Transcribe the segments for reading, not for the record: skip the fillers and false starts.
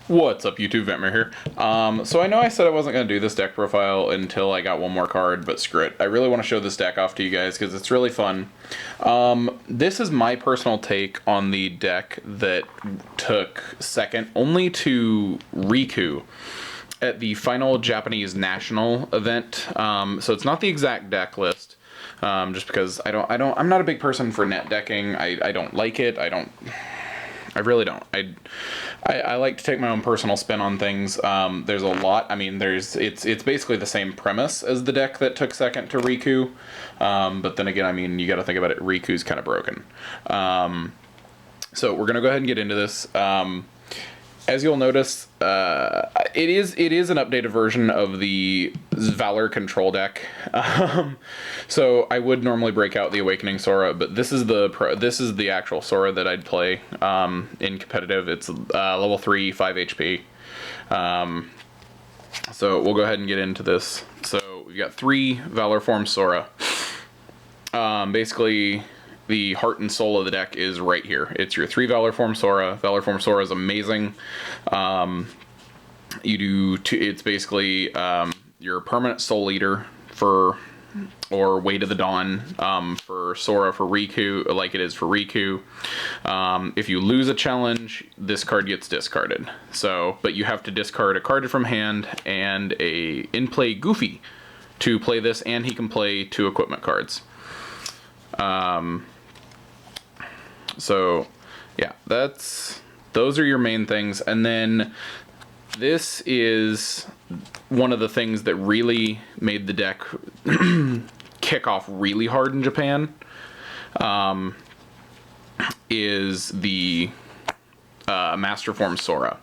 What's up, YouTube? Ventmir here. So I know I said I wasn't going to do this deck profile until I got one more card, but screw it. I really want to show this deck off to you guys because it's really fun. This is my personal take on the deck that took second only to Riku at the final Japanese national event. So it's not the exact deck list. Just because I'm not a big person for net decking. I don't like it. I really don't. I like to take my own personal spin on things. There's a lot. I mean, it's basically the same premise as the deck that took second to Riku. But then again, I mean, you got to think about it. Riku's kind of broken. So we're gonna go ahead and get into this. As you'll notice, it is an updated version of the Valor control deck. So I would normally break out the Awakening Sora, but this is the actual Sora that I'd play in competitive. It's level 3, 5 HP. So we'll go ahead and get into this. So we've got 3 Valor form Sora. Basically, the heart and soul of the deck is right here. It's your 3 Valor form Sora. Valor form Sora is amazing. It's basically your permanent soul eater or Way to the Dawn for Sora for Riku, like it is for Riku. If you lose a challenge, this card gets discarded. But you have to discard a card from hand and a in-play Goofy to play this, and he can play 2 equipment cards. So yeah, those are your main things. And then this is one of the things that really made the deck kick off really hard in Japan, is the Master Form Sora.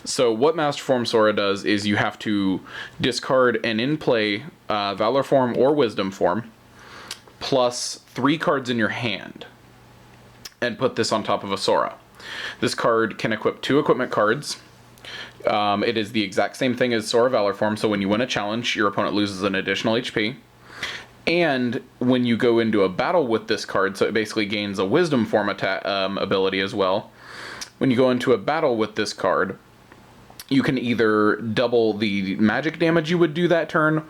So what Master Form Sora does is you have to discard an in-play Valor form or Wisdom form plus 3 cards in your hand and put this on top of a Sora. This card can equip 2 equipment cards. It is the exact same thing as Sora Valor form, so when you win a challenge, your opponent loses an additional HP. And when you go into a battle with this card, so it basically gains a Wisdom form ability as well. When you go into a battle with this card, you can either double the magic damage you would do that turn,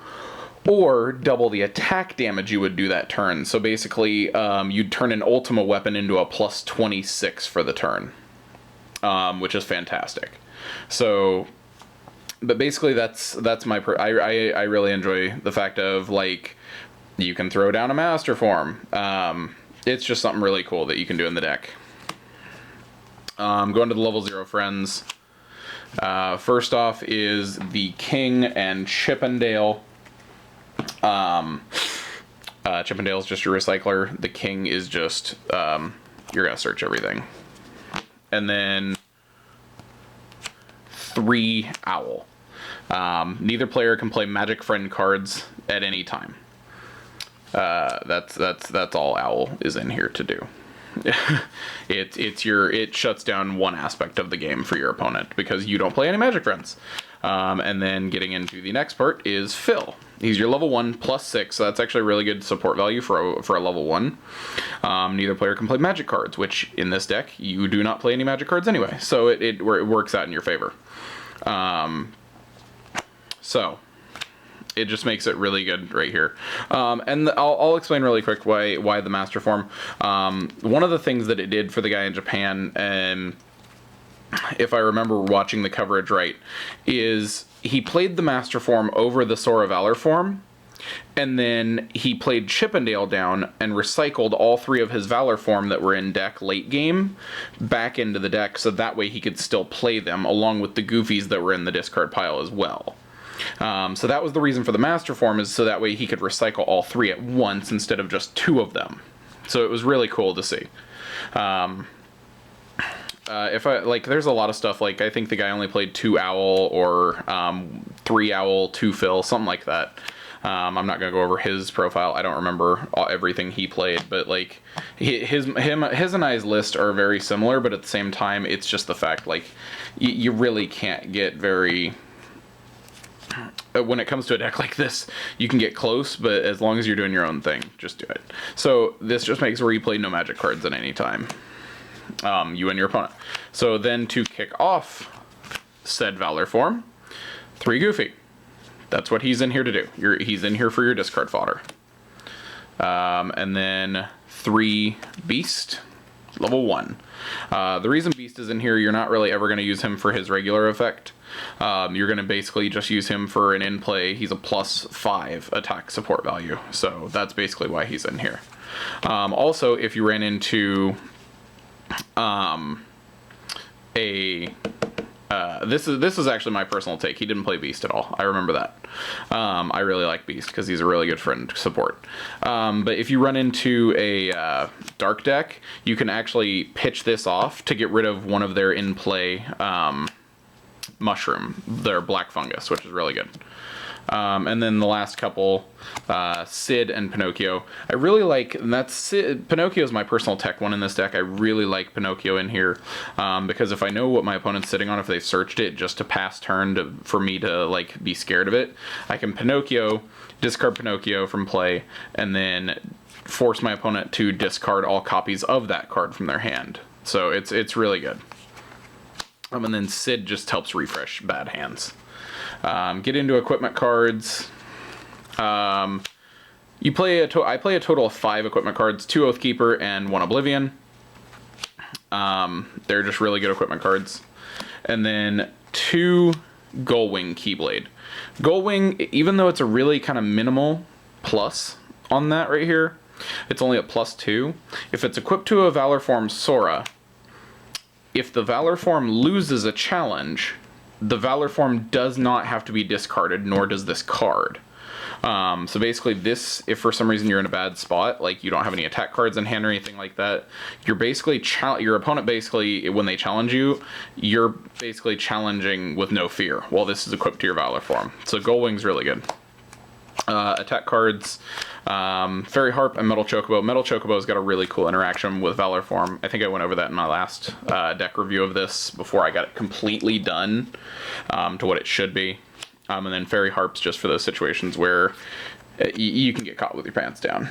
or double the attack damage you would do that turn. So basically, you'd turn an Ultima weapon into a plus 26 for the turn, which is fantastic. So, but basically that's my I really enjoy the fact of, like, you can throw down a Master Form. It's just something really cool that you can do in the deck. Going to the level 0 friends. First off is the King and Chippendale. Chippendale is just your recycler. The King is just you're gonna search everything. And then 3 Owl. Neither player can play Magic Friend cards at any time. That's all Owl is in here to do. It shuts down one aspect of the game for your opponent because you don't play any Magic Friends. And then getting into the next part is Phil. He's your level 1 plus 6, so that's actually a really good support value for a level 1. Neither player can play Magic cards, which in this deck you do not play any Magic cards anyway, so it works out in your favor. So it just makes it really good right here. And I'll explain really quick why the Master Form. One of the things that it did for the guy in Japan, if I remember watching the coverage right, is he played the Master Form over the Sora Valor form, and then he played Chippendale down and recycled all 3 of his Valor form that were in deck late game back into the deck, so that way he could still play them along with the Goofies that were in the discard pile as well. So that was the reason for the Master Form, is so that way he could recycle all 3 at once instead of just 2 of them. So it was really cool to see. There's a lot of stuff, like, I think the guy only played 2 Owl or 3 Owl, 2 Phil, something like that. I'm not going to go over his profile. I don't remember everything he played, but, like, his and I's list are very similar, but at the same time, it's just the fact, like, you really can't get very... When it comes to a deck like this, you can get close, but as long as you're doing your own thing, just do it. So this just makes where you play no Magic cards at any time. You and your opponent. So then to kick off said Valor form. 3 Goofy. That's what he's in here to do. He's in here for your discard fodder. And then 3 Beast, level 1. The reason Beast is in here, you're not really ever going to use him for his regular effect. You're going to basically just use him for an in-play. He's a +5 attack support value. So that's basically why he's in here. Also, if you ran into this is actually my personal take. He didn't play Beast at all. I remember that. I really like Beast because he's a really good friend support. But if you run into a dark deck, you can actually pitch this off to get rid of one of their in-play mushroom, their black fungus, which is really good. And then the last couple, Sid and Pinocchio. I really like, and that's Sid. Pinocchio is my personal tech one in this deck. I really like Pinocchio in here, because if I know what my opponent's sitting on, if they've searched it just to pass turn for me to like be scared of it, I can discard Pinocchio from play, and then force my opponent to discard all copies of that card from their hand. So it's really good. And then Sid just helps refresh bad hands. Get into equipment cards. I play a total of 5 equipment cards, 2 Oathkeeper and 1 Oblivion. They're just really good equipment cards. And then 2 Winky Blade. Goldwing, even though it's a really kind of minimal plus on that right here, it's only a +2. If it's equipped to a Valor form Sora, if the Valor form loses a challenge, the Valor form does not have to be discarded, nor does this card. So basically this, if for some reason you're in a bad spot, like you don't have any attack cards in hand or anything like that, you're basically, your opponent basically, when they challenge you, you're basically challenging with no fear, while this is equipped to your Valor form. So Goldwing's really good. Attack cards, Fairy Harp and Metal Chocobo. Metal Chocobo's got a really cool interaction with Valor form. I think I went over that in my last deck review of this before I got it completely done to what it should be. And then Fairy Harp's just for those situations where you can get caught with your pants down.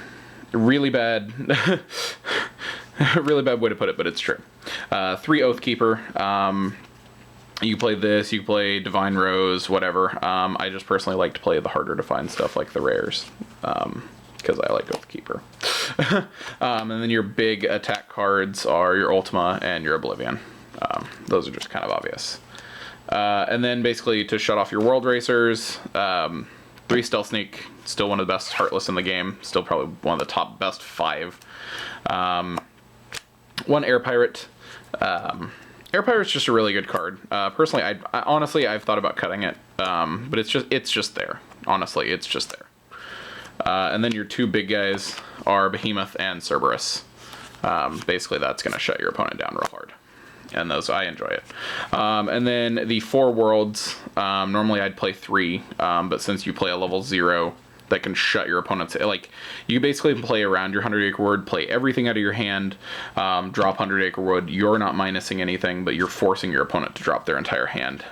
Really bad, really bad way to put it, but it's true. 3 Oathkeeper. You play this, you play Divine Rose, whatever. I just personally like to play the harder to find stuff like the rares, because I like Oathkeeper. And then your big attack cards are your Ultima and your Oblivion. Those are just kind of obvious. And then basically to shut off your World Racers, 3 Stealth Sneak, still one of the best Heartless in the game, still probably one of the top best 5. 1 Air Pirate. Air Pirate's just a really good card. Personally, I honestly, I've thought about cutting it, but it's just there. Honestly, it's just there. And then your 2 big guys are Behemoth and Cerberus. Basically, that's going to shut your opponent down real hard. And those, I enjoy it. And then the 4 worlds, normally I'd play 3, but since you play a level 0, that can shut your opponent's, like, you basically play around your 100 Acre Wood, play everything out of your hand, drop 100 Acre Wood. You're not minusing anything, but you're forcing your opponent to drop their entire hand,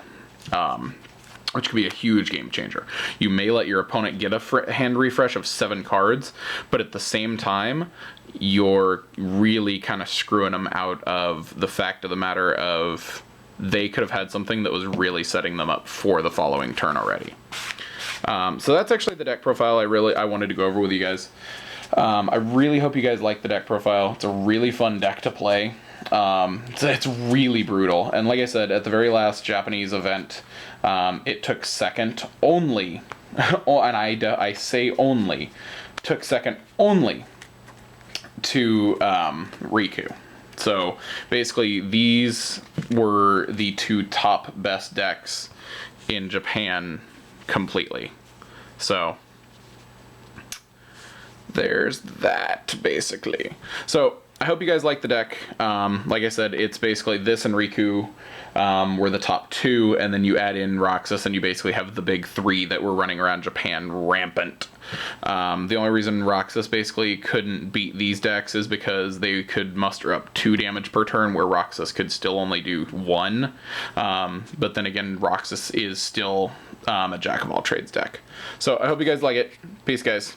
which could be a huge game changer. You may let your opponent get a hand refresh of 7 cards, but at the same time, you're really kind of screwing them out of the fact of the matter of they could have had something that was really setting them up for the following turn already. So that's actually the deck profile I wanted to go over with you guys. I really hope you guys like the deck profile. It's a really fun deck to play. It's really brutal. And like I said, at the very last Japanese event, it took second only, and I say only, took second only to Riku. So basically these were the 2 top best decks in Japan completely. So there's that basically. So I hope you guys like the deck. Like I said, it's basically this and Riku were the top 2, and then you add in Roxas and you basically have the big 3 that were running around Japan rampant. The only reason Roxas basically couldn't beat these decks is because they could muster up 2 damage per turn, where Roxas could still only do 1. But then again, Roxas is still a jack of all trades deck. So I hope you guys like it. Peace, guys.